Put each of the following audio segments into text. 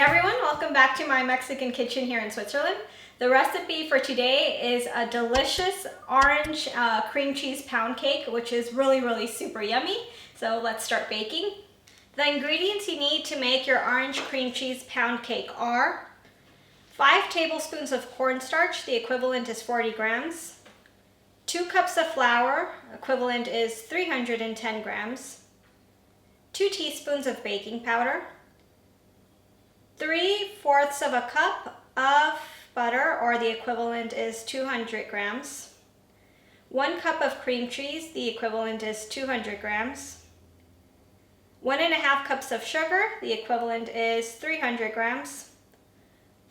everyone, welcome back to my Mexican kitchen here in Switzerland. The recipe for today is a delicious orange cream cheese pound cake, which is really super yummy. So let's start baking. The ingredients you need to make your orange cream cheese pound cake are 5 tablespoons of cornstarch, the equivalent is 40 grams, 2 cups of flour, equivalent is 310 grams, 2 teaspoons of baking powder, 3/4 of a cup of butter, or the equivalent is 200 grams, 1 cup of cream cheese, the equivalent is 200 grams, 1½ cups of sugar, the equivalent is 300 grams,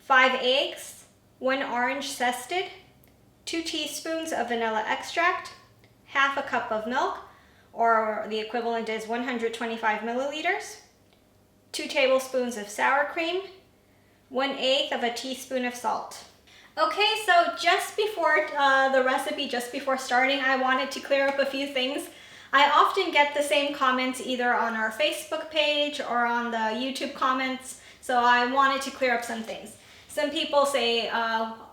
5 eggs, 1 orange zested, 2 teaspoons of vanilla extract, ½ a cup of milk, or the equivalent is 125 milliliters, 2 tablespoons of sour cream, 1/8 of a teaspoon of salt. Okay, so just before the recipe, just before starting, I wanted to clear up a few things. I often get the same comments either on our Facebook page or on the YouTube comments, so I wanted to clear up some things. Some people say,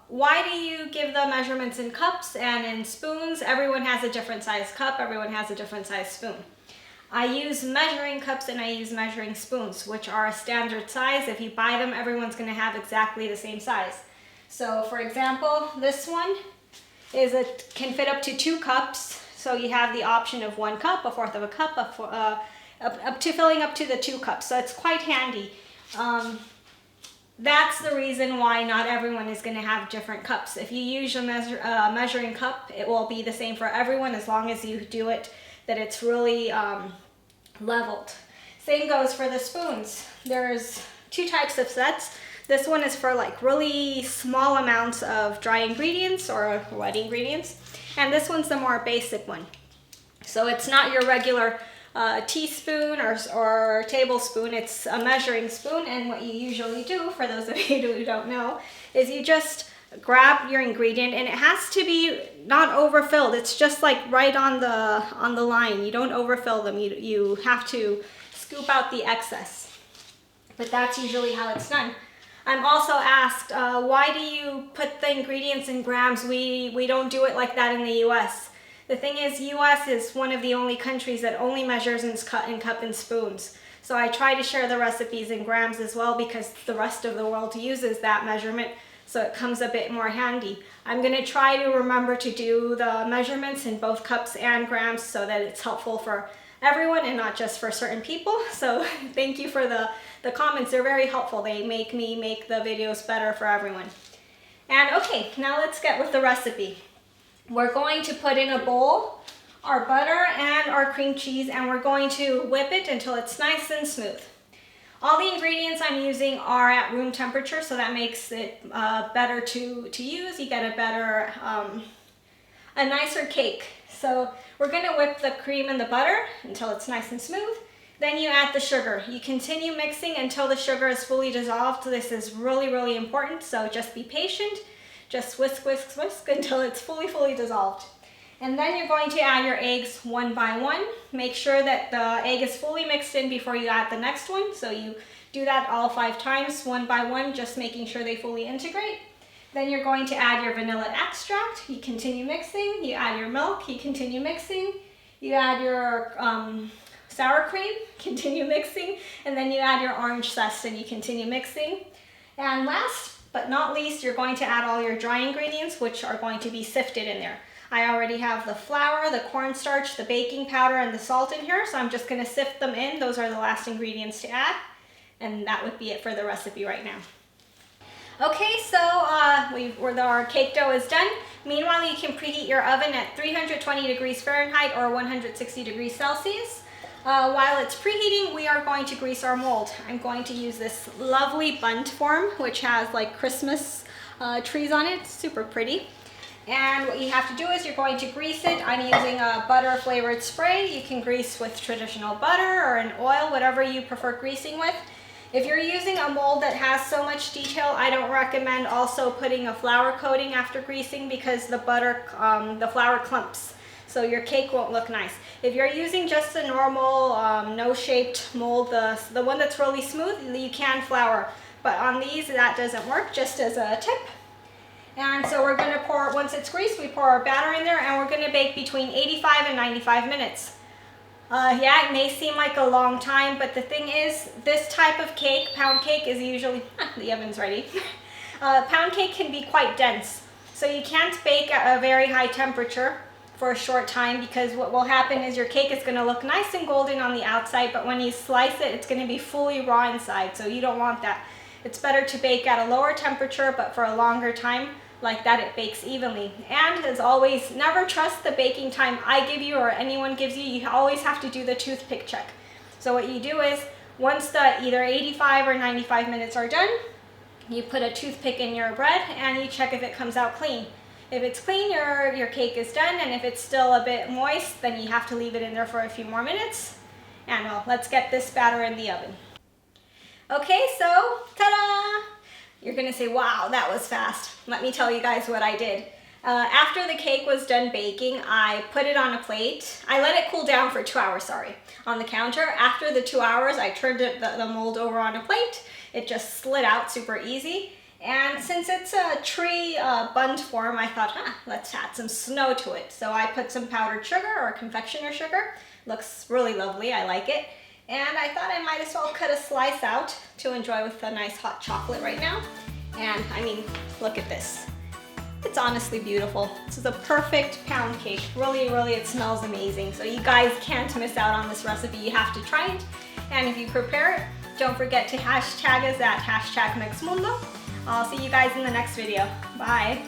why do you give the measurements in cups and in spoons? Everyone has a different size cup, everyone has a different size spoon. I use measuring cups and I use measuring spoons, which are a standard size. If you buy them, everyone's going to have exactly the same size. So for example, this one can fit up to 2 cups. So you have the option of 1 cup, 1/4 of a cup, up to filling up to the 2 cups. So it's quite handy. That's the reason why not everyone is going to have different cups. If you use a measuring cup, it will be the same for everyone as long as you do it that it's really leveled. Same goes for the spoons. There's 2 types of sets. This one is for like really small amounts of dry ingredients or wet ingredients, and this one's the more basic one. So it's not your regular teaspoon or tablespoon, it's a measuring spoon. And what you usually do, for those of you who don't know, is you just grab your ingredient, and it has to be not overfilled. It's just like right on the line. You don't overfill them. You have to scoop out the excess. But that's usually how it's done. I'm also asked, why do you put the ingredients in grams? We don't do it like that in the US. The thing is, US is one of the only countries that only measures in cup and spoons. So I try to share the recipes in grams as well, because the rest of the world uses that measurement. So it comes a bit more handy. I'm going to try to remember to do the measurements in both cups and grams so that it's helpful for everyone and not just for certain people. So thank you for the comments. They're very helpful. They make me make the videos better for everyone. And okay, now let's get with the recipe. We're going to put in a bowl our butter and our cream cheese, and we're going to whip it until it's nice and smooth. All the ingredients I'm using are at room temperature, so that makes it better to use. You get a nicer cake. So we're going to whip the cream and the butter until it's nice and smooth. Then you add the sugar. You continue mixing until the sugar is fully dissolved. This is really important, so just be patient. Just whisk until it's fully dissolved. And then you're going to add your eggs one by one. Make sure that the egg is fully mixed in before you add the next one. So you do that all 5 times, one by one, just making sure they fully integrate. Then you're going to add your vanilla extract. You continue mixing. You add your milk. You continue mixing. You add your sour cream. Continue mixing. And then you add your orange zest and you continue mixing. And last but not least, you're going to add all your dry ingredients, which are going to be sifted in there. I already have the flour, the cornstarch, the baking powder, and the salt in here, so I'm just going to sift them in. Those are the last ingredients to add, and that would be it for the recipe right now. Okay, so our cake dough is done. Meanwhile, you can preheat your oven at 320 degrees Fahrenheit or 160 degrees Celsius. While it's preheating, we are going to grease our mold. I'm going to use this lovely bundt form, which has like Christmas trees on it. It's super pretty. And what you have to do is you're going to grease it. I'm using a butter flavored spray. You can grease with traditional butter or an oil, whatever you prefer greasing with. If you're using a mold that has so much detail, I don't recommend also putting a flour coating after greasing, because the flour clumps. So your cake won't look nice. If you're using just a normal no-shaped mold, the one that's really smooth, you can flour. but on these that doesn't work, just as a tip. And so we're gonna pour, once it's greased, we pour our batter in there and we're gonna bake between 85 and 95 minutes. Yeah, it may seem like a long time, but the thing is, this type of cake, pound cake, is usually, the oven's ready. Pound cake can be quite dense, so you can't bake at a very high temperature for a short time, because what will happen is your cake is going to look nice and golden on the outside, but when you slice it, it's going to be fully raw inside, so you don't want that. It's better to bake at a lower temperature, but for a longer time. Like that, it bakes evenly. And as always, never trust the baking time I give you or anyone gives you. You always have to do the toothpick check. So what you do is, once the either 85 or 95 minutes are done, you put a toothpick in your bread and you check if it comes out clean. If it's clean, your cake is done, and if it's still a bit moist, then you have to leave it in there for a few more minutes. And well, let's get this batter in the oven. Okay, so ta-da! You're gonna say, wow, that was fast. Let me tell you guys what I did. After the cake was done baking, I put it on a plate. I let it cool down for 2 hours, on the counter. After the 2 hours, I turned the mold over on a plate. It just slid out super easy. And since it's a tree bund form, I thought, let's add some snow to it. So I put some powdered sugar or confectioner sugar. Looks really lovely, I like it. And I thought I might as well cut a slice out to enjoy with a nice hot chocolate right now. And I mean, look at this. It's honestly beautiful. This is a perfect pound cake. Really, really, it smells amazing. So you guys can't miss out on this recipe. You have to try it. And if you prepare it, don't forget to hashtag us at #MixMundo. I'll see you guys in the next video. Bye.